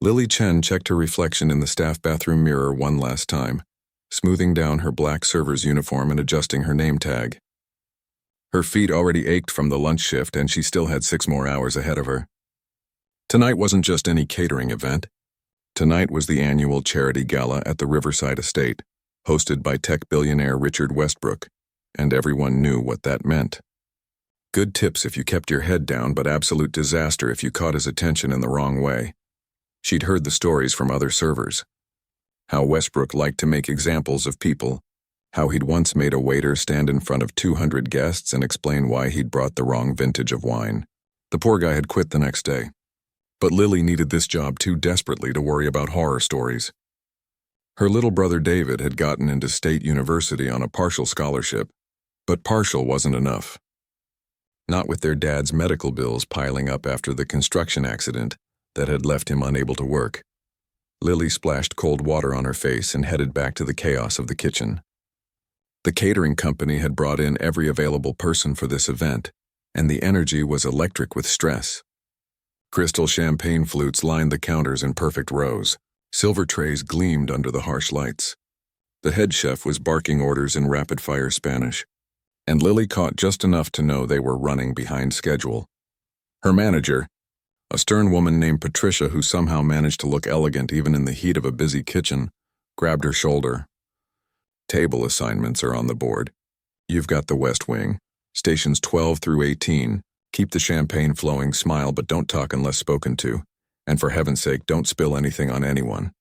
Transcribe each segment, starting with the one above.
Lily Chen checked her reflection in the staff bathroom mirror one last time, smoothing down her black server's uniform and adjusting her name tag. Her feet already ached from the lunch shift, and she still had 6 more hours ahead of her. Tonight wasn't just any catering event. Tonight was the annual charity gala at the Riverside Estate, hosted by tech billionaire Richard Westbrook, and everyone knew what that meant. Good tips if you kept your head down, but absolute disaster if you caught his attention in the wrong way. She'd heard the stories from other servers. How Westbrook liked to make examples of people, how he'd once made a waiter stand in front of 200 guests and explain why he'd brought the wrong vintage of wine. The poor guy had quit the next day. But Lily needed this job too desperately to worry about horror stories. Her little brother David had gotten into State University on a partial scholarship, but partial wasn't enough. Not with their dad's medical bills piling up after the construction accident that had left him unable to work. Lily splashed cold water on her face and headed back to the chaos of the kitchen. The catering company had brought in every available person for this event, and the energy was electric with stress. Crystal champagne flutes lined the counters in perfect rows. Silver trays gleamed under the harsh lights. The head chef was barking orders in rapid-fire Spanish, and Lily caught just enough to know they were running behind schedule. Her manager, a stern woman named Patricia who somehow managed to look elegant even in the heat of a busy kitchen, grabbed her shoulder. Table assignments are on the board. You've got the West Wing, stations 12 through 18. Keep the champagne flowing, smile, but don't talk unless spoken to. And for heaven's sake, don't spill anything on anyone.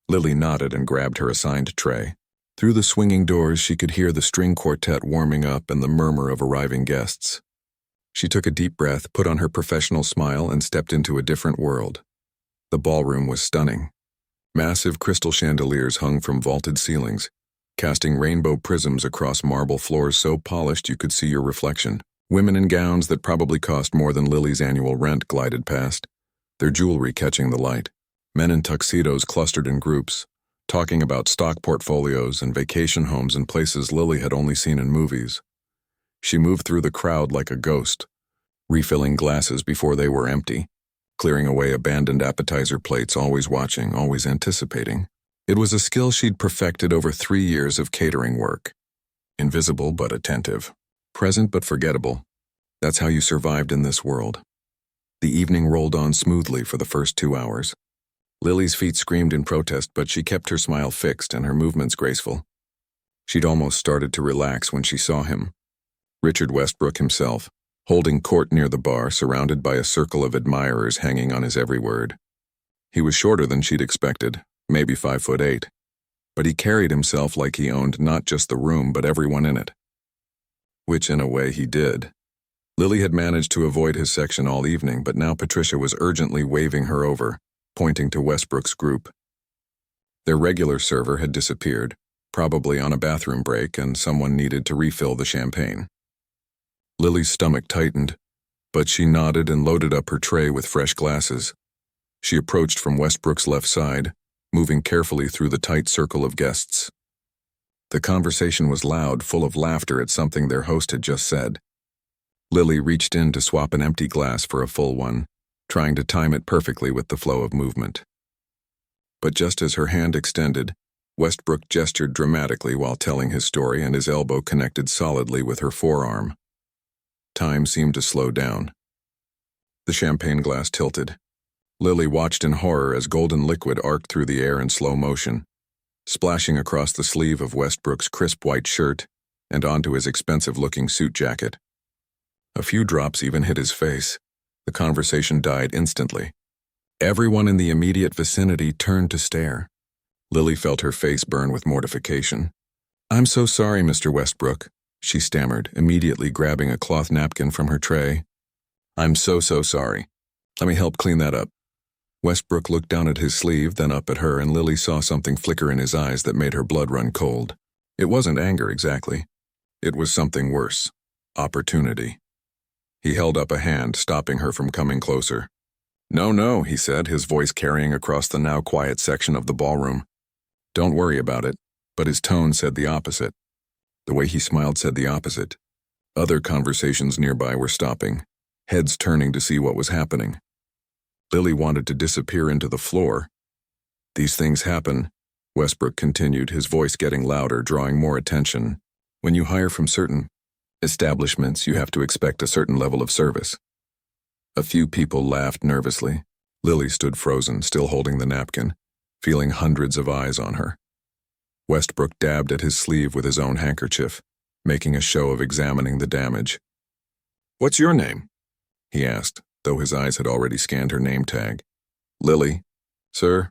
Lily nodded and grabbed her assigned tray. Through the swinging doors, she could hear the string quartet warming up and the murmur of arriving guests. She took a deep breath, put on her professional smile, and stepped into a different world. The ballroom was stunning. Massive crystal chandeliers hung from vaulted ceilings, casting rainbow prisms across marble floors so polished you could see your reflection. Women in gowns that probably cost more than Lily's annual rent glided past, their jewelry catching the light. Men in tuxedos clustered in groups, talking about stock portfolios and vacation homes in places Lily had only seen in movies. She moved through the crowd like a ghost, refilling glasses before they were empty, clearing away abandoned appetizer plates, always watching, always anticipating. It was a skill she'd perfected over 3 years of catering work. Invisible but attentive, present but forgettable. That's how you survived in this world. The evening rolled on smoothly for the first 2 hours. Lily's feet screamed in protest, but she kept her smile fixed and her movements graceful. She'd almost started to relax when she saw him. Richard Westbrook himself, holding court near the bar, surrounded by a circle of admirers hanging on his every word. He was shorter than she'd expected, maybe 5'8", but he carried himself like he owned not just the room but everyone in it. Which in a way he did. Lily had managed to avoid his section all evening, but now Patricia was urgently waving her over, pointing to Westbrook's group. Their regular server had disappeared, probably on a bathroom break, and someone needed to refill the champagne. Lily's stomach tightened, but she nodded and loaded up her tray with fresh glasses. She approached from Westbrook's left side, moving carefully through the tight circle of guests. The conversation was loud, full of laughter at something their host had just said. Lily reached in to swap an empty glass for a full one, trying to time it perfectly with the flow of movement. But just as her hand extended, Westbrook gestured dramatically while telling his story, and his elbow connected solidly with her forearm. Time seemed to slow down. The champagne glass tilted. Lily watched in horror as golden liquid arced through the air in slow motion, splashing across the sleeve of Westbrook's crisp white shirt and onto his expensive-looking suit jacket. A few drops even hit his face. The conversation died instantly. Everyone in the immediate vicinity turned to stare. Lily felt her face burn with mortification. "I'm so sorry, Mr. Westbrook," she stammered, immediately grabbing a cloth napkin from her tray. "I'm so sorry. Let me help clean that up." Westbrook looked down at his sleeve, then up at her, and Lily saw something flicker in his eyes that made her blood run cold. It wasn't anger exactly. It was something worse. Opportunity. He held up a hand, stopping her from coming closer. No, he said, his voice carrying across the now quiet section of the ballroom. "Don't worry about it." But his tone said the opposite. The way he smiled said the opposite. Other conversations nearby were stopping, heads turning to see what was happening. Lily wanted to disappear into the floor. "These things happen," Westbrook continued, his voice getting louder, drawing more attention. "When you hire from certain establishments, you have to expect a certain level of service." A few people laughed nervously. Lily stood frozen, still holding the napkin, feeling hundreds of eyes on her. Westbrook dabbed at his sleeve with his own handkerchief, making a show of examining the damage. "What's your name?" he asked, though his eyes had already scanned her name tag. "Lily, sir."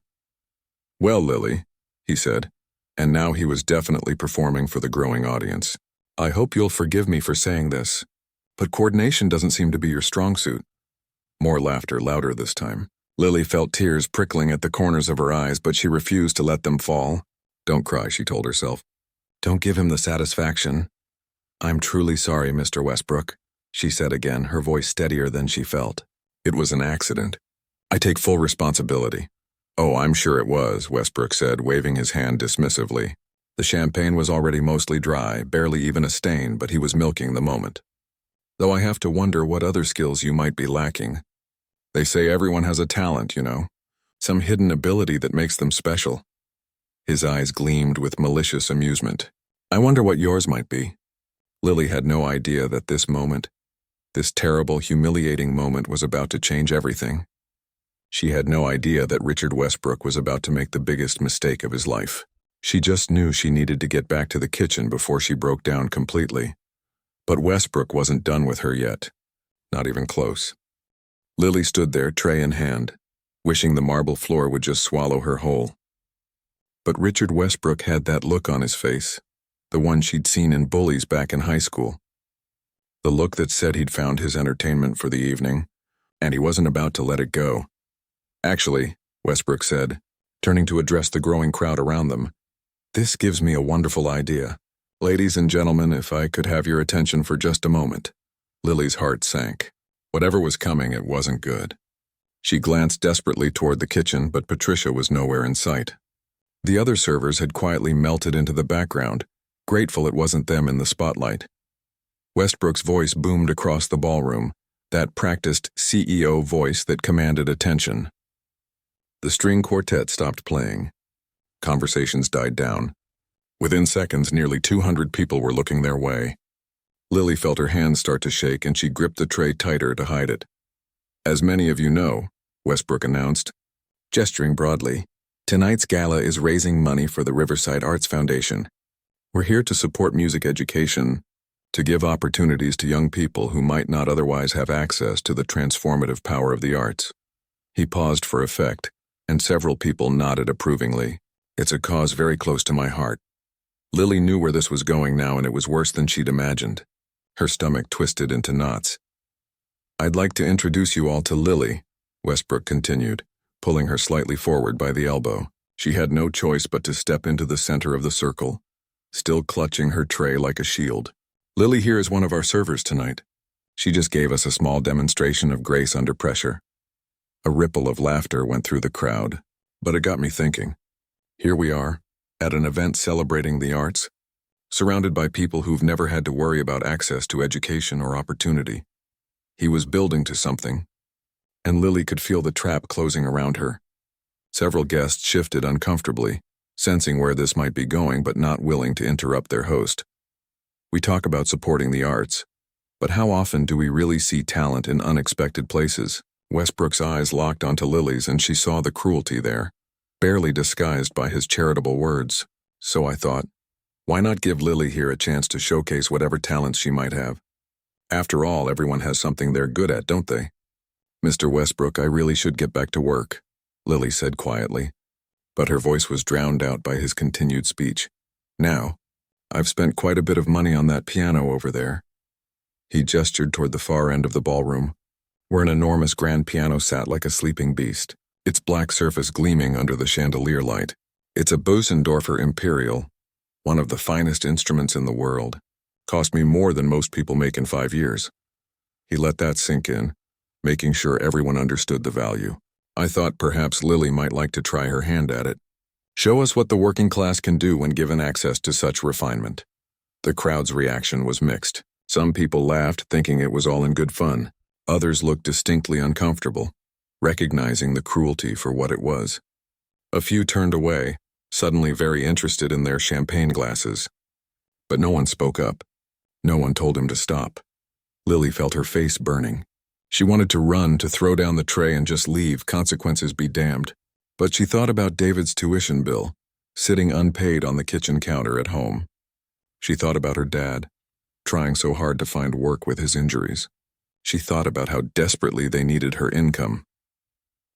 "Well, Lily," he said, and now he was definitely performing for the growing audience. "I hope you'll forgive me for saying this, but coordination doesn't seem to be your strong suit." More laughter, louder this time. Lily felt tears prickling at the corners of her eyes, but she refused to let them fall. "Don't cry," she told herself. "Don't give him the satisfaction." "I'm truly sorry, Mr. Westbrook," she said again, her voice steadier than she felt. "It was an accident. I take full responsibility." "Oh, I'm sure it was," Westbrook said, waving his hand dismissively. The champagne was already mostly dry, barely even a stain, but he was milking the moment. "Though I have to wonder what other skills you might be lacking. They say everyone has a talent, you know, some hidden ability that makes them special." His eyes gleamed with malicious amusement. "I wonder what yours might be." Lily had no idea that this moment, this terrible, humiliating moment, was about to change everything. She had no idea that Richard Westbrook was about to make the biggest mistake of his life. She just knew she needed to get back to the kitchen before she broke down completely. But Westbrook wasn't done with her yet. Not even close. Lily stood there, tray in hand, wishing the marble floor would just swallow her whole. But Richard Westbrook had that look on his face, the one she'd seen in Bullies back in high school. The look that said he'd found his entertainment for the evening, and he wasn't about to let it go. "Actually," Westbrook said, turning to address the growing crowd around them, "this gives me a wonderful idea. Ladies and gentlemen, if I could have your attention for just a moment." Lily's heart sank. Whatever was coming, it wasn't good. She glanced desperately toward the kitchen, but Patricia was nowhere in sight. The other servers had quietly melted into the background, grateful it wasn't them in the spotlight. Westbrook's voice boomed across the ballroom, that practiced CEO voice that commanded attention. The string quartet stopped playing. Conversations died down. Within seconds, nearly 200 people were looking their way. Lily felt her hands start to shake, and she gripped the tray tighter to hide it. "As many of you know," Westbrook announced, gesturing broadly, "tonight's gala is raising money for the Riverside Arts Foundation. We're here to support music education, to give opportunities to young people who might not otherwise have access to the transformative power of the arts." He paused for effect, and several people nodded approvingly. "It's a cause very close to my heart." Lily knew where this was going now, and it was worse than she'd imagined. Her stomach twisted into knots. "I'd like to introduce you all to Lily," Westbrook continued, pulling her slightly forward by the elbow. She had no choice but to step into the center of the circle, still clutching her tray like a shield. "Lily here is one of our servers tonight. She just gave us a small demonstration of grace under pressure." A ripple of laughter went through the crowd, but it got me thinking. Here we are, at an event celebrating the arts, surrounded by people who've never had to worry about access to education or opportunity. He was building to something, and Lily could feel the trap closing around her. Several guests shifted uncomfortably, sensing where this might be going but not willing to interrupt their host. We talk about supporting the arts, but how often do we really see talent in unexpected places? Westbrook's eyes locked onto Lily's, and she saw the cruelty there, barely disguised by his charitable words. So I thought, why not give Lily here a chance to showcase whatever talents she might have? After all, everyone has something they're good at, don't they? "Mr. Westbrook, I really should get back to work," Lily said quietly, but her voice was drowned out by his continued speech. "Now, I've spent quite a bit of money on that piano over there." He gestured toward the far end of the ballroom, where an enormous grand piano sat like a sleeping beast, its black surface gleaming under the chandelier light. "It's a Bösendorfer Imperial, one of the finest instruments in the world. Cost me more than most people make in 5 years." He let that sink in, making sure everyone understood the value. "I thought perhaps Lily might like to try her hand at it. Show us what the working class can do when given access to such refinement." The crowd's reaction was mixed. Some people laughed, thinking it was all in good fun. Others looked distinctly uncomfortable. recognizing the cruelty for what it was. A few turned away, suddenly very interested in their champagne glasses. But no one spoke up. No one told him to stop. Lily felt her face burning. She wanted to run, to throw down the tray and just leave, consequences be damned. But she thought about David's tuition bill, sitting unpaid on the kitchen counter at home. She thought about her dad, trying so hard to find work with his injuries. She thought about how desperately they needed her income.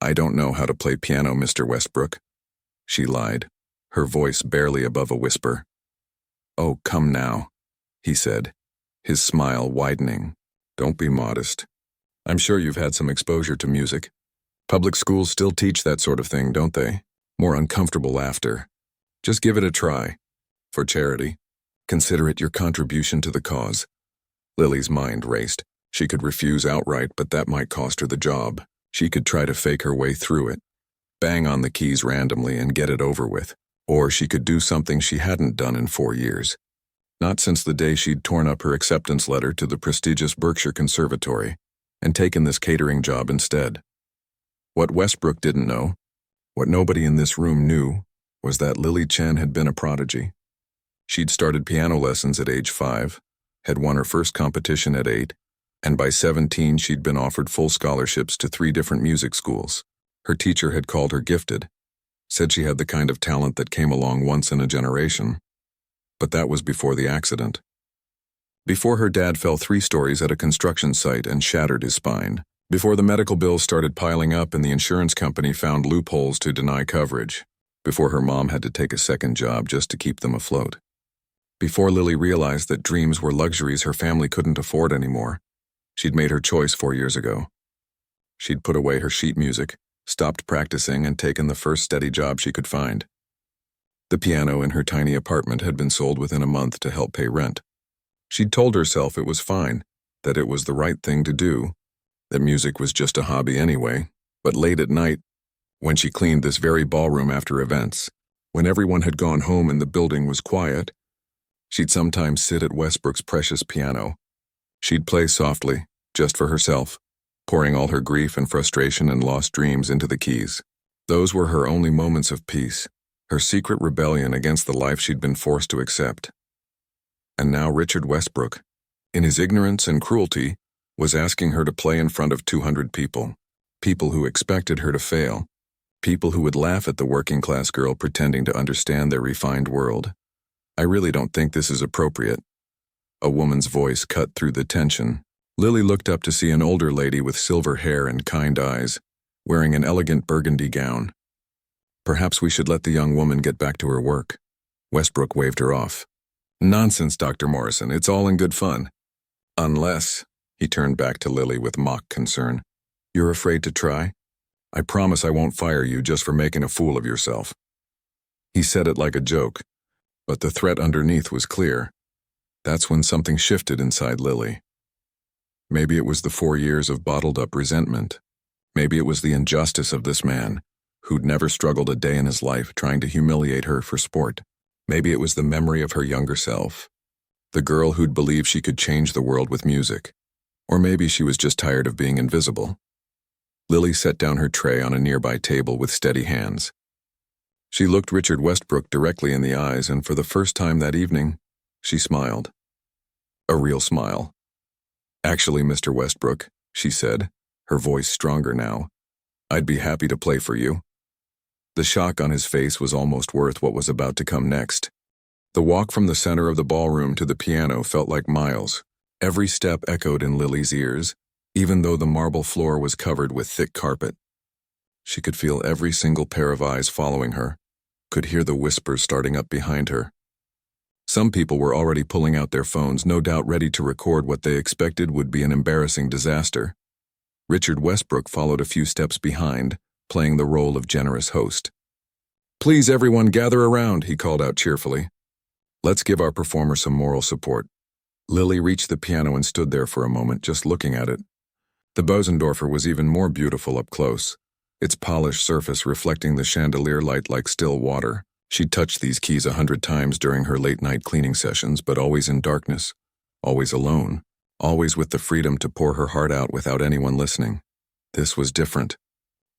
"I don't know how to play piano, Mr. Westbrook," she lied, her voice barely above a whisper. "Oh, come now," he said, his smile widening. "Don't be modest. I'm sure you've had some exposure to music. Public schools still teach that sort of thing, don't they? More uncomfortable laughter. Just give it a try. For charity. Consider it your contribution to the cause." Lily's mind raced. She could refuse outright, but that might cost her the job. She could try to fake her way through it, bang on the keys randomly and get it over with. Or she could do something she hadn't done in 4 years. Not since the day she'd torn up her acceptance letter to the prestigious Berkshire Conservatory and taken this catering job instead. What Westbrook didn't know, what nobody in this room knew, was that Lily Chen had been a prodigy. She'd started piano lessons at age 5, had won her first competition at 8, and by 17 she'd been offered full scholarships to 3 different music schools. Her teacher had called her gifted, said she had the kind of talent that came along once in a generation. But that was before the accident. Before her dad fell 3 stories at a construction site and shattered his spine. Before the medical bills started piling up and the insurance company found loopholes to deny coverage. Before her mom had to take a second job just to keep them afloat. Before Lily realized that dreams were luxuries her family couldn't afford anymore. She'd made her choice 4 years ago. She'd put away her sheet music, stopped practicing, and taken the first steady job she could find. The piano in her tiny apartment had been sold within a month to help pay rent. She'd told herself it was fine, that it was the right thing to do, that music was just a hobby anyway. But late at night, when she cleaned this very ballroom after events, when everyone had gone home and the building was quiet, she'd sometimes sit at Westbrook's precious piano. She'd play softly, just for herself, pouring all her grief and frustration and lost dreams into the keys. Those were her only moments of peace, her secret rebellion against the life she'd been forced to accept. And now Richard Westbrook, in his ignorance and cruelty, was asking her to play in front of 200 people, people who expected her to fail, people who would laugh at the working-class girl pretending to understand their refined world. "I really don't think this is appropriate." A woman's voice cut through the tension. Lily looked up to see an older lady with silver hair and kind eyes, wearing an elegant burgundy gown. "Perhaps we should let the young woman get back to her work." Westbrook waved her off. "Nonsense, Dr. Morrison, it's all in good fun." "Unless," he turned back to Lily with mock concern, "you're afraid to try? I promise I won't fire you just for making a fool of yourself." He said it like a joke, but the threat underneath was clear. That's when something shifted inside Lily. Maybe it was the 4 years of bottled-up resentment. Maybe it was the injustice of this man, who'd never struggled a day in his life trying to humiliate her for sport. Maybe it was the memory of her younger self, the girl who'd believed she could change the world with music. Or maybe she was just tired of being invisible. Lily set down her tray on a nearby table with steady hands. She looked Richard Westbrook directly in the eyes, and for the first time that evening, she smiled. A real smile. "Actually, Mr. Westbrook," she said, her voice stronger now, "I'd be happy to play for you." The shock on his face was almost worth what was about to come next. The walk from the center of the ballroom to the piano felt like miles. Every step echoed in Lily's ears, even though the marble floor was covered with thick carpet. She could feel every single pair of eyes following her, could hear the whispers starting up behind her. Some people were already pulling out their phones, no doubt ready to record what they expected would be an embarrassing disaster. Richard Westbrook followed a few steps behind, playing the role of generous host. "Please, everyone, gather around," he called out cheerfully. "Let's give our performer some moral support." Lily reached the piano and stood there for a moment, just looking at it. The Bosendorfer was even more beautiful up close, its polished surface reflecting the chandelier light like still water. She'd touched these keys 100 times during her late-night cleaning sessions, but always in darkness, always alone, always with the freedom to pour her heart out without anyone listening. This was different.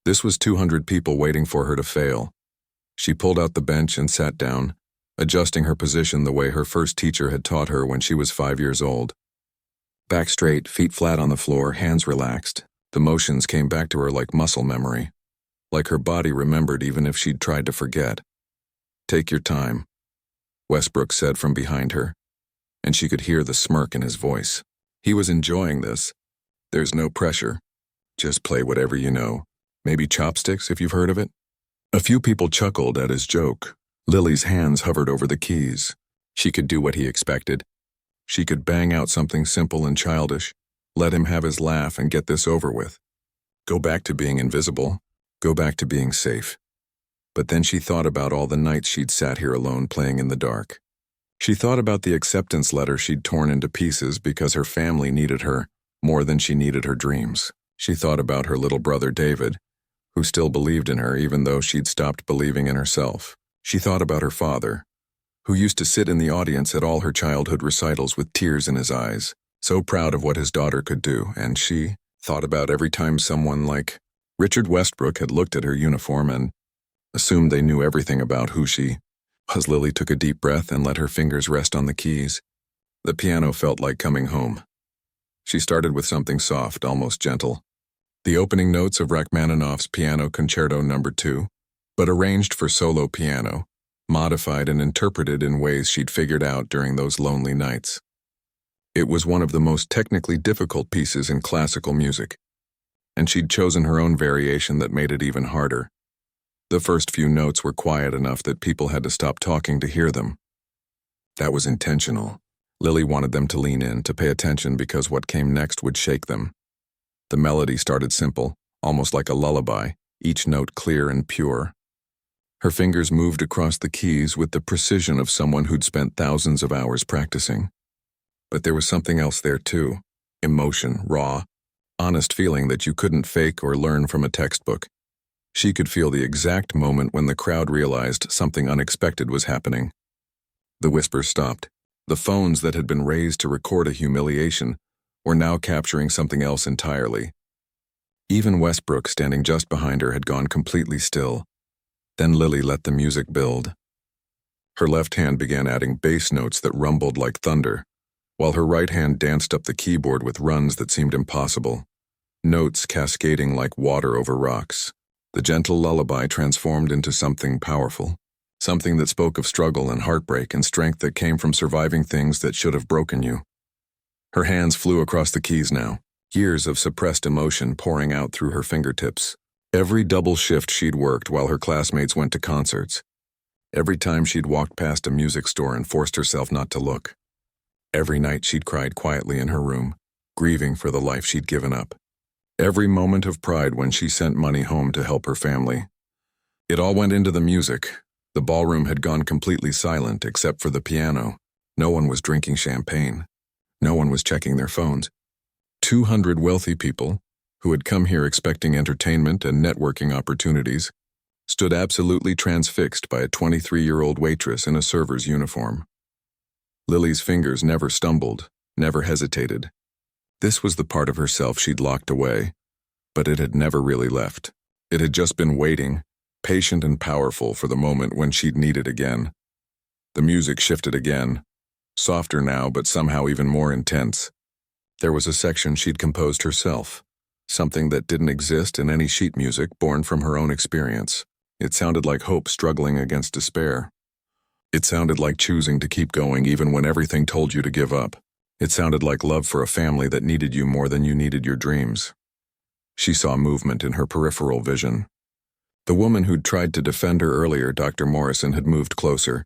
This was 200 people waiting for her to fail. She pulled out the bench and sat down, adjusting her position the way her first teacher had taught her when she was 5 years old. Back straight, feet flat on the floor, hands relaxed. The motions came back to her like muscle memory, like her body remembered even if she'd tried to forget. "Take your time," Westbrook said from behind her, and she could hear the smirk in his voice. He was enjoying this. "There's no pressure. Just play whatever you know. Maybe chopsticks if you've heard of it." A few people chuckled at his joke. Lily's hands hovered over the keys. She could do what he expected. She could bang out something simple and childish, let him have his laugh and get this over with. Go back to being invisible. Go back to being safe. But then she thought about all the nights she'd sat here alone playing in the dark. She thought about the acceptance letter she'd torn into pieces because her family needed her more than she needed her dreams. She thought about her little brother David, who still believed in her even though she'd stopped believing in herself. She thought about her father, who used to sit in the audience at all her childhood recitals with tears in his eyes, so proud of what his daughter could do, and she thought about every time someone like Richard Westbrook had looked at her uniform and assumed they knew everything about who she was. Lily took a deep breath and let her fingers rest on the keys. The piano felt like coming home. She started with something soft, almost gentle. The opening notes of Rachmaninoff's Piano Concerto No. 2, but arranged for solo piano, modified and interpreted in ways she'd figured out during those lonely nights. It was one of the most technically difficult pieces in classical music, and she'd chosen her own variation that made it even harder. The first few notes were quiet enough that people had to stop talking to hear them. That was intentional. Lily wanted them to lean in, to pay attention because what came next would shake them. The melody started simple, almost like a lullaby, each note clear and pure. Her fingers moved across the keys with the precision of someone who'd spent thousands of hours practicing. But there was something else there too. Emotion, raw, honest feeling that you couldn't fake or learn from a textbook. She could feel the exact moment when the crowd realized something unexpected was happening. The whispers stopped. The phones that had been raised to record a humiliation were now capturing something else entirely. Even Westbrook, standing just behind her, had gone completely still. Then Lily let the music build. Her left hand began adding bass notes that rumbled like thunder, while her right hand danced up the keyboard with runs that seemed impossible, notes cascading like water over rocks. The gentle lullaby transformed into something powerful, something that spoke of struggle and heartbreak and strength that came from surviving things that should have broken you. Her hands flew across the keys now, years of suppressed emotion pouring out through her fingertips. Every double shift she'd worked while her classmates went to concerts. Every time she'd walked past a music store and forced herself not to look. Every night she'd cried quietly in her room, grieving for the life she'd given up. Every moment of pride when she sent money home to help her family. It all went into the music. The ballroom had gone completely silent except for the piano. No one was drinking champagne. No one was checking their phones. 200 wealthy people, who had come here expecting entertainment and networking opportunities, stood absolutely transfixed by a 23-year-old waitress in a server's uniform. Lily's fingers never stumbled, never hesitated. This was the part of herself she'd locked away, but it had never really left. It had just been waiting, patient and powerful for the moment when she'd need it again. The music shifted again, softer now but somehow even more intense. There was a section she'd composed herself, something that didn't exist in any sheet music born from her own experience. It sounded like hope struggling against despair. It sounded like choosing to keep going even when everything told you to give up. It sounded like love for a family that needed you more than you needed your dreams. She saw movement in her peripheral vision. The woman who'd tried to defend her earlier, Dr. Morrison, had moved closer,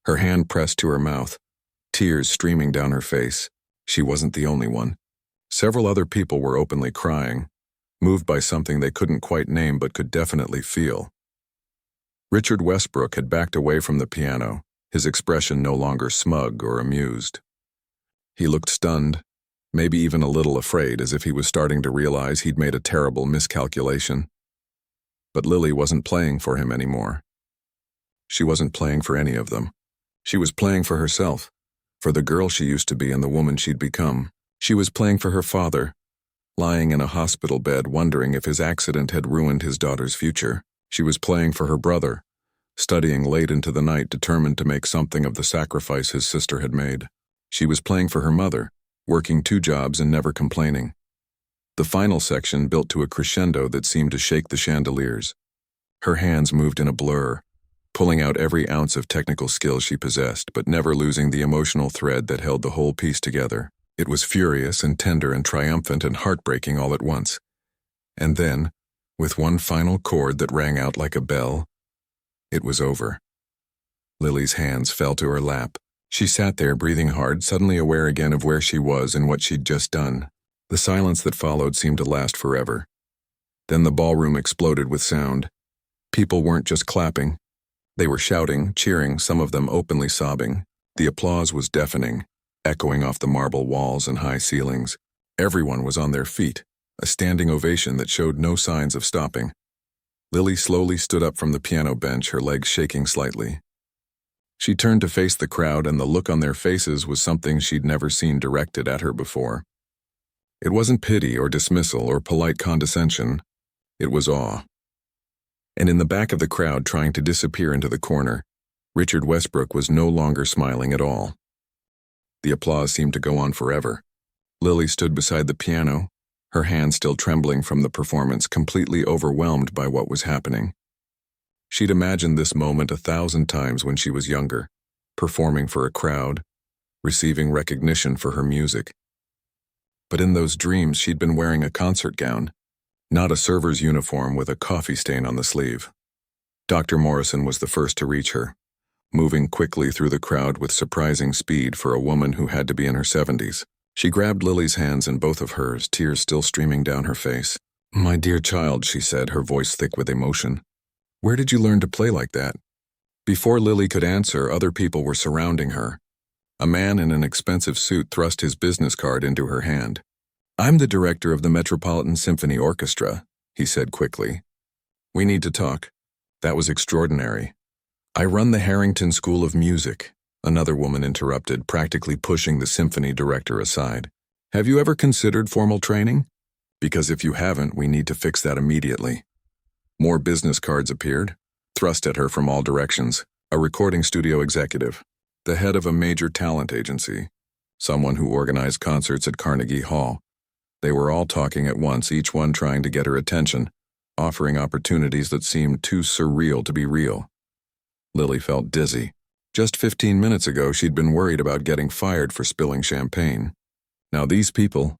her hand pressed to her mouth, tears streaming down her face. She wasn't the only one. Several other people were openly crying, moved by something they couldn't quite name but could definitely feel. Richard Westbrook had backed away from the piano, his expression no longer smug or amused. He looked stunned, maybe even a little afraid, as if he was starting to realize he'd made a terrible miscalculation. But Lily wasn't playing for him anymore. She wasn't playing for any of them. She was playing for herself, for the girl she used to be and the woman she'd become. She was playing for her father, lying in a hospital bed wondering if his accident had ruined his daughter's future. She was playing for her brother, studying late into the night, determined to make something of the sacrifice his sister had made. She was playing for her mother, working 2 jobs and never complaining. The final section built to a crescendo that seemed to shake the chandeliers. Her hands moved in a blur, pulling out every ounce of technical skill she possessed, but never losing the emotional thread that held the whole piece together. It was furious and tender and triumphant and heartbreaking all at once. And then, with one final chord that rang out like a bell, it was over. Lily's hands fell to her lap. She sat there, breathing hard, suddenly aware again of where she was and what she'd just done. The silence that followed seemed to last forever. Then the ballroom exploded with sound. People weren't just clapping. They were shouting, cheering, some of them openly sobbing. The applause was deafening, echoing off the marble walls and high ceilings. Everyone was on their feet, a standing ovation that showed no signs of stopping. Lily slowly stood up from the piano bench, her legs shaking slightly. She turned to face the crowd, and the look on their faces was something she'd never seen directed at her before. It wasn't pity or dismissal or polite condescension. It was awe. And in the back of the crowd, trying to disappear into the corner, Richard Westbrook was no longer smiling at all. The applause seemed to go on forever. Lily stood beside the piano, her hands still trembling from the performance, completely overwhelmed by what was happening. She'd imagined this moment 1,000 times when she was younger, performing for a crowd, receiving recognition for her music. But in those dreams, she'd been wearing a concert gown, not a server's uniform with a coffee stain on the sleeve. Dr. Morrison was the first to reach her, moving quickly through the crowd with surprising speed for a woman who had to be in her 70s. She grabbed Lily's hands in both of hers, tears still streaming down her face. "My dear child," she said, her voice thick with emotion. "Where did you learn to play like that?" Before Lily could answer, other people were surrounding her. A man in an expensive suit thrust his business card into her hand. "I'm the director of the Metropolitan Symphony Orchestra," he said quickly. "We need to talk." "That was extraordinary." "I run the Harrington School of Music," another woman interrupted, practically pushing the symphony director aside. "Have you ever considered formal training? Because if you haven't, we need to fix that immediately." More business cards appeared, thrust at her from all directions. A recording studio executive, the head of a major talent agency, someone who organized concerts at Carnegie Hall. They were all talking at once, each one trying to get her attention, offering opportunities that seemed too surreal to be real. Lily felt dizzy. Just 15 minutes ago, she'd been worried about getting fired for spilling champagne. Now these people,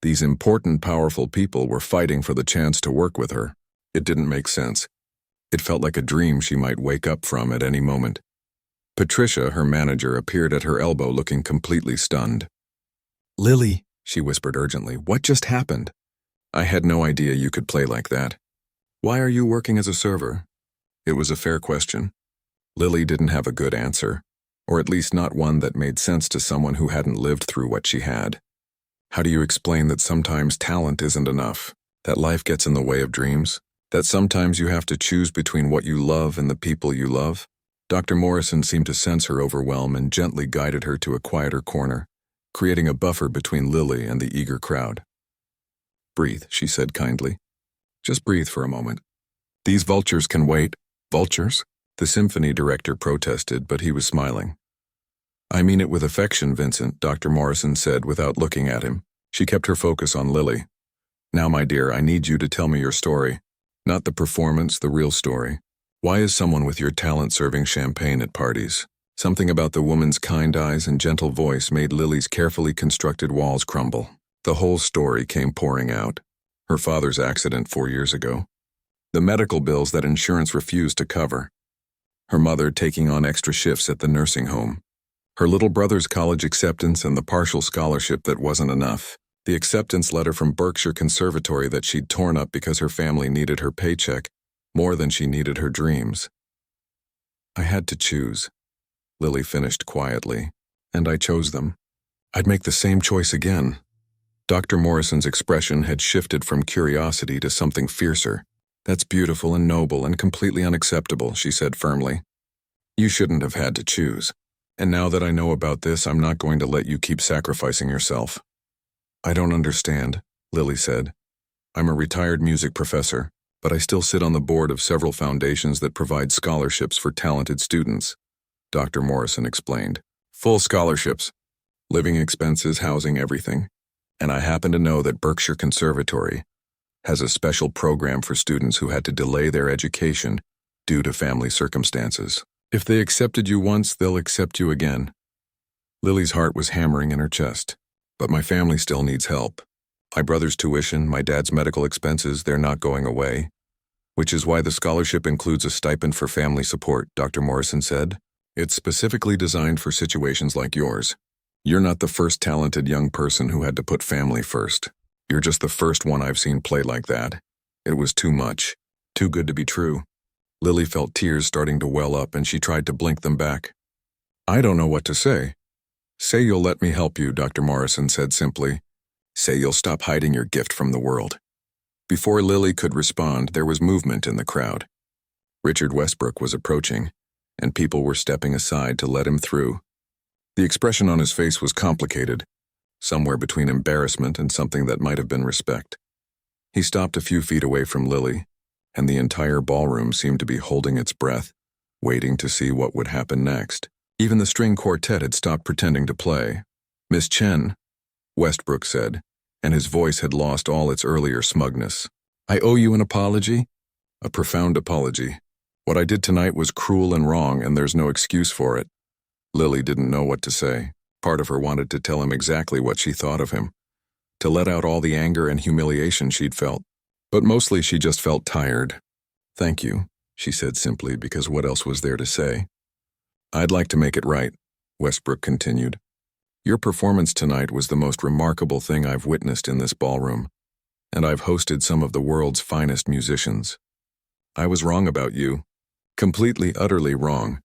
these important, powerful people, were fighting for the chance to work with her. It didn't make sense. It felt like a dream she might wake up from at any moment. Patricia, her manager, appeared at her elbow looking completely stunned. "Lily," she whispered urgently, "what just happened?" "I had no idea you could play like that." "Why are you working as a server?" It was a fair question. Lily didn't have a good answer, or at least not one that made sense to someone who hadn't lived through what she had. How do you explain that sometimes talent isn't enough, that life gets in the way of dreams, that sometimes you have to choose between what you love and the people you love? Dr. Morrison seemed to sense her overwhelm and gently guided her to a quieter corner, creating a buffer between Lily and the eager crowd. "Breathe," she said kindly. "Just breathe for a moment. These vultures can wait." "Vultures?" The symphony director protested, but he was smiling. "I mean it with affection, Vincent," Dr. Morrison said without looking at him. She kept her focus on Lily. "Now, my dear, I need you to tell me your story. Not the performance, the real story. Why is someone with your talent serving champagne at parties?" Something about the woman's kind eyes and gentle voice made Lily's carefully constructed walls crumble. The whole story came pouring out. Her father's accident 4 years ago. The medical bills that insurance refused to cover. Her mother taking on extra shifts at the nursing home. Her little brother's college acceptance and the partial scholarship that wasn't enough. The acceptance letter from Berkshire Conservatory that she'd torn up because her family needed her paycheck more than she needed her dreams. "I had to choose," Lily finished quietly, "and I chose them. I'd make the same choice again." Dr. Morrison's expression had shifted from curiosity to something fiercer. "That's beautiful and noble and completely unacceptable," she said firmly. "You shouldn't have had to choose. And now that I know about this, I'm not going to let you keep sacrificing yourself." "I don't understand." Lily said. I'm a retired music professor, but I still sit on the board of several foundations that provide scholarships for talented students, Dr. Morrison explained. Full scholarships, living expenses, housing, everything. And I happen to know that Berkshire Conservatory has a special program for students who had to delay their education due to family circumstances. If they accepted you once, they'll accept you again. Lily's heart was hammering in her chest. But my family still needs help. My brother's tuition, my dad's medical expenses, they're not going away. Which is why the scholarship includes a stipend for family support, Dr. Morrison said. It's specifically designed for situations like yours. You're not the first talented young person who had to put family first. You're just the first one I've seen play like that. It was too much. Too good to be true. Lily felt tears starting to well up and she tried to blink them back. I don't know what to say. Say you'll let me help you, Dr. Morrison said simply. Say you'll stop hiding your gift from the world. Before Lily could respond, there was movement in the crowd. Richard Westbrook was approaching, and people were stepping aside to let him through. The expression on his face was complicated, somewhere between embarrassment and something that might have been respect. He stopped a few feet away from Lily, and the entire ballroom seemed to be holding its breath, waiting to see what would happen next. Even the string quartet had stopped pretending to play. Miss Chen, Westbrook said, and his voice had lost all its earlier smugness. I owe you an apology? A profound apology. What I did tonight was cruel and wrong, and there's no excuse for it. Lily didn't know what to say. Part of her wanted to tell him exactly what she thought of him, to let out all the anger and humiliation she'd felt. But mostly she just felt tired. Thank you, she said simply, because what else was there to say? I'd like to make it right, Westbrook continued. Your performance tonight was the most remarkable thing I've witnessed in this ballroom, and I've hosted some of the world's finest musicians. I was wrong about you. Completely, utterly wrong.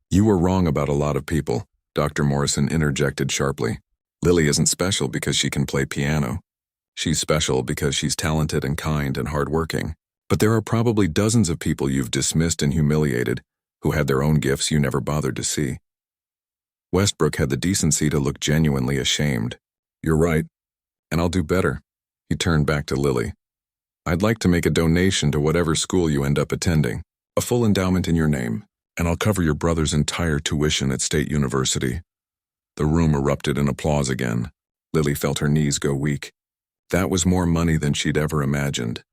You were wrong about a lot of people, Dr. Morrison interjected sharply. Lily isn't special because she can play piano. She's special because she's talented and kind and hardworking. But there are probably dozens of people you've dismissed and humiliated who had their own gifts you never bothered to see. Westbrook had the decency to look genuinely ashamed. You're right, and I'll do better. He turned back to Lily. I'd like to make a donation to whatever school you end up attending, a full endowment in your name, and I'll cover your brother's entire tuition at State University. The room erupted in applause again. Lily felt her knees go weak. That was more money than she'd ever imagined,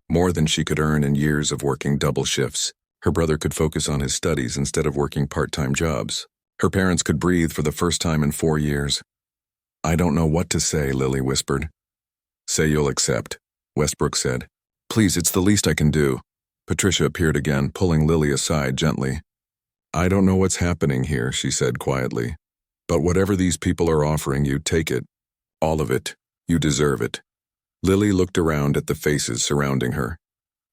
more than she could earn in years of working double shifts. Her brother could focus on his studies instead of working part-time jobs. Her parents could breathe for the first time in 4 years. I don't know what to say, Lily whispered. Say you'll accept, Westbrook said. Please, it's the least I can do. Patricia appeared again, pulling Lily aside gently. I don't know what's happening here, she said quietly. But whatever these people are offering you, take it. All of it. You deserve it. Lily looked around at the faces surrounding her.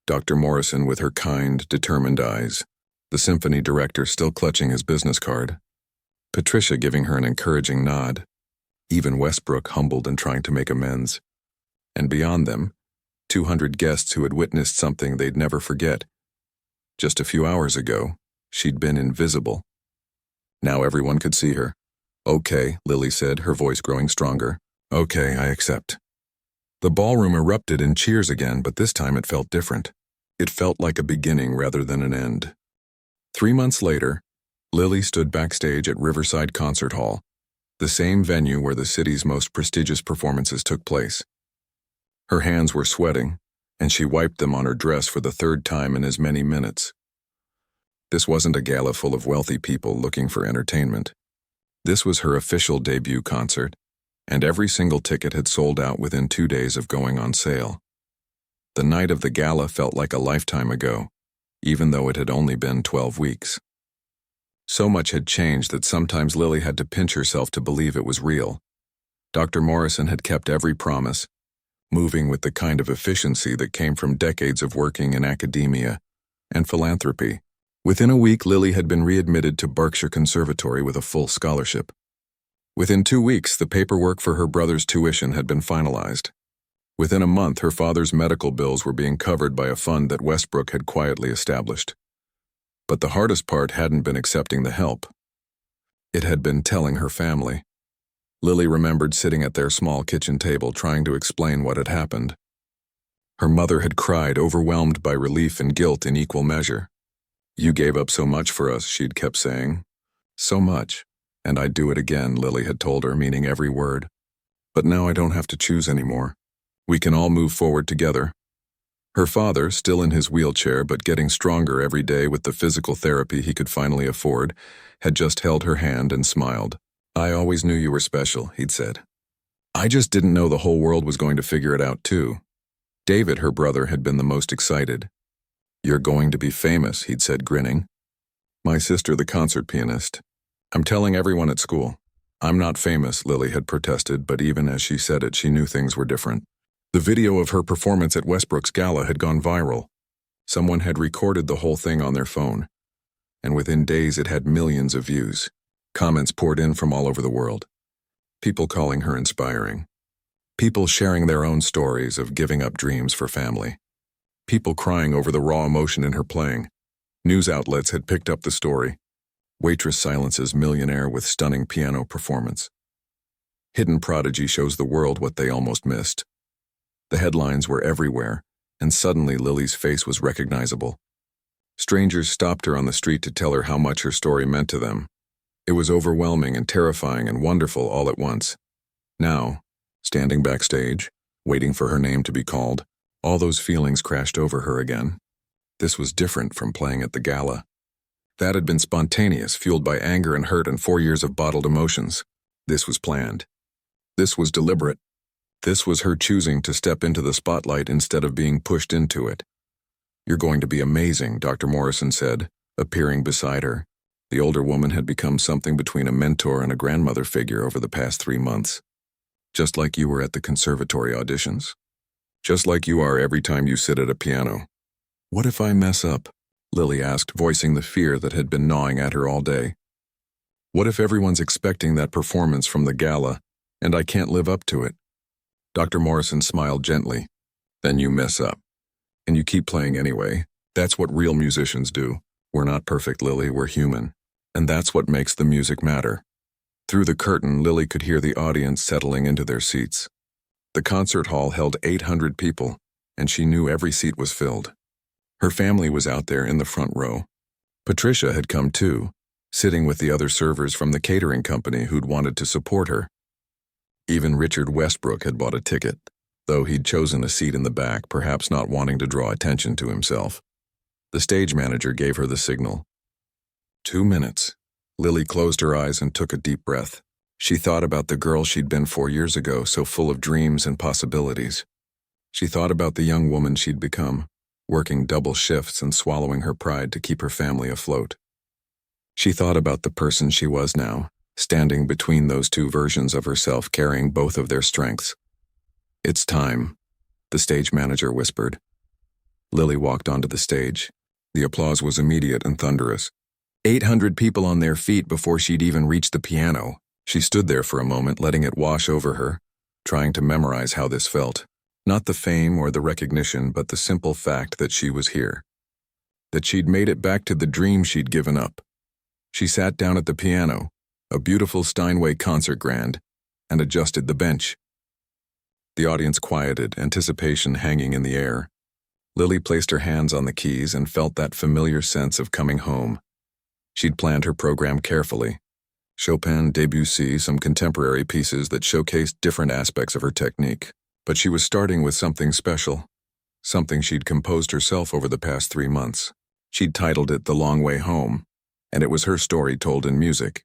Dr. Morrison with her kind, determined eyes. The symphony director still clutching his business card. Patricia giving her an encouraging nod. Even Westbrook humbled and trying to make amends. And beyond them, 200 guests who had witnessed something they'd never forget. Just a few hours ago, she'd been invisible. Now everyone could see her. Okay, Lily said, her voice growing stronger. Okay, I accept. The ballroom erupted in cheers again, but this time it felt different. It felt like a beginning rather than an end. 3 months later, Lily stood backstage at Riverside Concert Hall, the same venue where the city's most prestigious performances took place. Her hands were sweating, and she wiped them on her dress for the 3rd time in as many minutes. This wasn't a gala full of wealthy people looking for entertainment. This was her official debut concert, and every single ticket had sold out within 2 days of going on sale. The night of the gala felt like a lifetime ago, even though it had only been 12 weeks. So much had changed that sometimes Lily had to pinch herself to believe it was real. Dr. Morrison had kept every promise, moving with the kind of efficiency that came from decades of working in academia and philanthropy. Within a week, Lily had been readmitted to Berkshire Conservatory with a full scholarship. Within 2 weeks, the paperwork for her brother's tuition had been finalized. Within a month, her father's medical bills were being covered by a fund that Westbrook had quietly established. But the hardest part hadn't been accepting the help. It had been telling her family. Lily remembered sitting at their small kitchen table trying to explain what had happened. Her mother had cried, overwhelmed by relief and guilt in equal measure. "You gave up so much for us," she'd kept saying. "So much. And I'd do it again," Lily had told her, meaning every word. "But now I don't have to choose anymore. We can all move forward together." Her father, still in his wheelchair but getting stronger every day with the physical therapy he could finally afford, had just held her hand and smiled. "I always knew you were special," he'd said. "I just didn't know the whole world was going to figure it out too." David, her brother, had been the most excited. "You're going to be famous," he'd said, grinning. "My sister, the concert pianist. I'm telling everyone at school." "I'm not famous," Lily had protested, but even as she said it, she knew things were different. The video of her performance at Westbrook's gala had gone viral. Someone had recorded the whole thing on their phone, and within days it had millions of views. Comments poured in from all over the world. People calling her inspiring. People sharing their own stories of giving up dreams for family. People crying over the raw emotion in her playing. News outlets had picked up the story. Waitress silences Millionaire with stunning piano performance. Hidden prodigy shows the world what they almost missed. The headlines were everywhere, and suddenly Lily's face was recognizable. Strangers stopped her on the street to tell her how much her story meant to them. It was overwhelming and terrifying and wonderful all at once. Now, standing backstage, waiting for her name to be called, all those feelings crashed over her again. This was different from playing at the gala. That had been spontaneous, fueled by anger and hurt and 4 years of bottled emotions. This was planned. This was deliberate. This was her choosing to step into the spotlight instead of being pushed into it. "You're going to be amazing," Dr. Morrison said, appearing beside her. The older woman had become something between a mentor and a grandmother figure over the past 3 months. "Just like you were at the conservatory auditions. Just like you are every time you sit at a piano." "What if I mess up?" Lily asked, voicing the fear that had been gnawing at her all day. "What if everyone's expecting that performance from the gala, and I can't live up to it?" Dr. Morrison smiled gently. "Then you mess up. And you keep playing anyway. That's what real musicians do. We're not perfect, Lily, we're human. And that's what makes the music matter." Through the curtain, Lily could hear the audience settling into their seats. The concert hall held 800 people, and she knew every seat was filled. Her family was out there in the front row. Patricia had come too, sitting with the other servers from the catering company who'd wanted to support her. Even Richard Westbrook had bought a ticket, though he'd chosen a seat in the back, perhaps not wanting to draw attention to himself. The stage manager gave her the signal. 2 minutes. Lily closed her eyes and took a deep breath. She thought about the girl she'd been 4 years ago, so full of dreams and possibilities. She thought about the young woman she'd become, working double shifts and swallowing her pride to keep her family afloat. She thought about the person she was now, standing between those two versions of herself, carrying both of their strengths. "It's time," the stage manager whispered. Lily walked onto the stage. The applause was immediate and thunderous. 800 people on their feet before she'd even reached the piano. She stood there for a moment, letting it wash over her, trying to memorize how this felt. Not the fame or the recognition, but the simple fact that she was here. That she'd made it back to the dream she'd given up. She sat down at the piano, a beautiful Steinway concert grand, and adjusted the bench. The audience quieted, anticipation hanging in the air. Lily placed her hands on the keys and felt that familiar sense of coming home. She'd planned her program carefully. Chopin, Debussy, some contemporary pieces that showcased different aspects of her technique. But she was starting with something special, something she'd composed herself over the past 3 months. She'd titled it The Long Way Home, and it was her story told in music.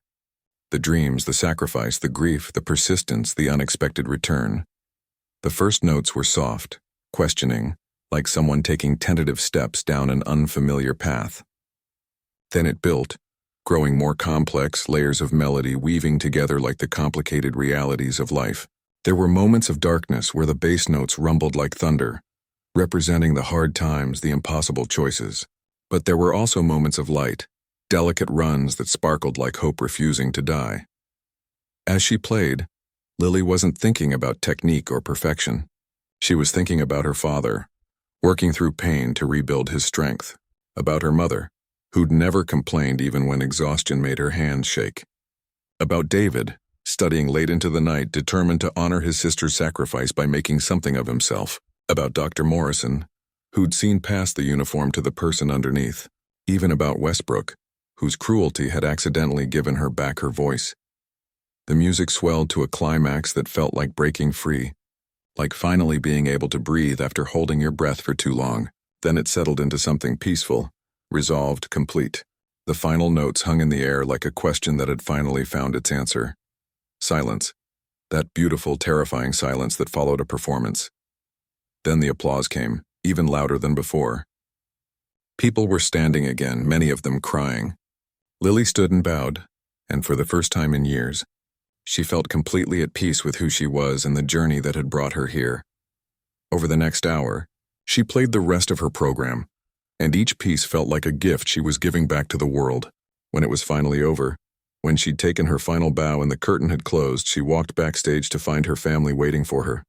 The dreams, the sacrifice, the grief, the persistence, the unexpected return. The first notes were soft, questioning, like someone taking tentative steps down an unfamiliar path. Then it built, growing more complex, layers of melody weaving together like the complicated realities of life. There were moments of darkness where the bass notes rumbled like thunder, representing the hard times, the impossible choices. But there were also moments of light, delicate runs that sparkled like hope refusing to die. As she played, Lily wasn't thinking about technique or perfection. She was thinking about her father, working through pain to rebuild his strength, about her mother, who'd never complained even when exhaustion made her hands shake, about David, studying late into the night, determined to honor his sister's sacrifice by making something of himself. About Dr. Morrison, who'd seen past the uniform to the person underneath. Even about Westbrook, whose cruelty had accidentally given her back her voice. The music swelled to a climax that felt like breaking free, like finally being able to breathe after holding your breath for too long. Then it settled into something peaceful, resolved, complete. The final notes hung in the air like a question that had finally found its answer. Silence. That beautiful, terrifying silence that followed a performance. Then the applause came, even louder than before. People were standing again, many of them crying. Lily stood and bowed, and for the first time in years, she felt completely at peace with who she was and the journey that had brought her here. Over the next hour, she played the rest of her program, and each piece felt like a gift she was giving back to the world. When it was finally over, when she'd taken her final bow and the curtain had closed, she walked backstage to find her family waiting for her.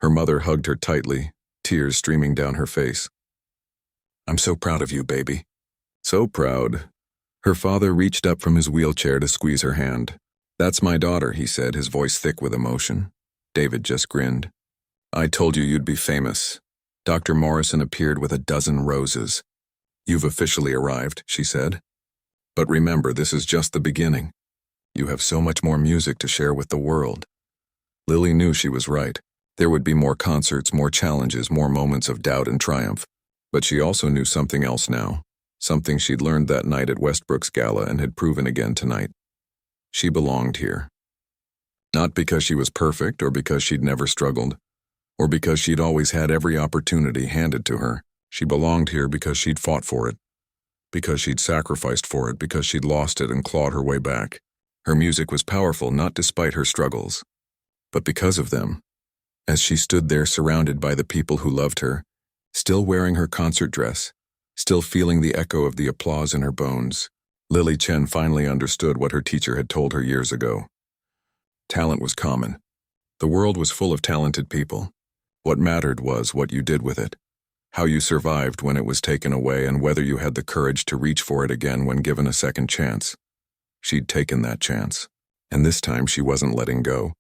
Her mother hugged her tightly, tears streaming down her face. "I'm so proud of you, baby." "So proud." Her father reached up from his wheelchair to squeeze her hand. "That's my daughter," he said, his voice thick with emotion. David just grinned. "I told you you'd be famous." Dr. Morrison appeared with a dozen roses. "You've officially arrived," she said. "But remember, this is just the beginning. You have so much more music to share with the world." Lily knew she was right. There would be more concerts, more challenges, more moments of doubt and triumph. But she also knew something else now, something she'd learned that night at Westbrook's gala and had proven again tonight. She belonged here. Not because she was perfect or because she'd never struggled, or because she'd always had every opportunity handed to her. She belonged here because she'd fought for it, because she'd sacrificed for it, because she'd lost it and clawed her way back. Her music was powerful not despite her struggles, but because of them. As she stood there surrounded by the people who loved her, still wearing her concert dress, still feeling the echo of the applause in her bones, Lily Chen finally understood what her teacher had told her years ago. Talent was common. The world was full of talented people. What mattered was what you did with it, how you survived when it was taken away, and whether you had the courage to reach for it again when given a second chance. She'd taken that chance, and this time she wasn't letting go.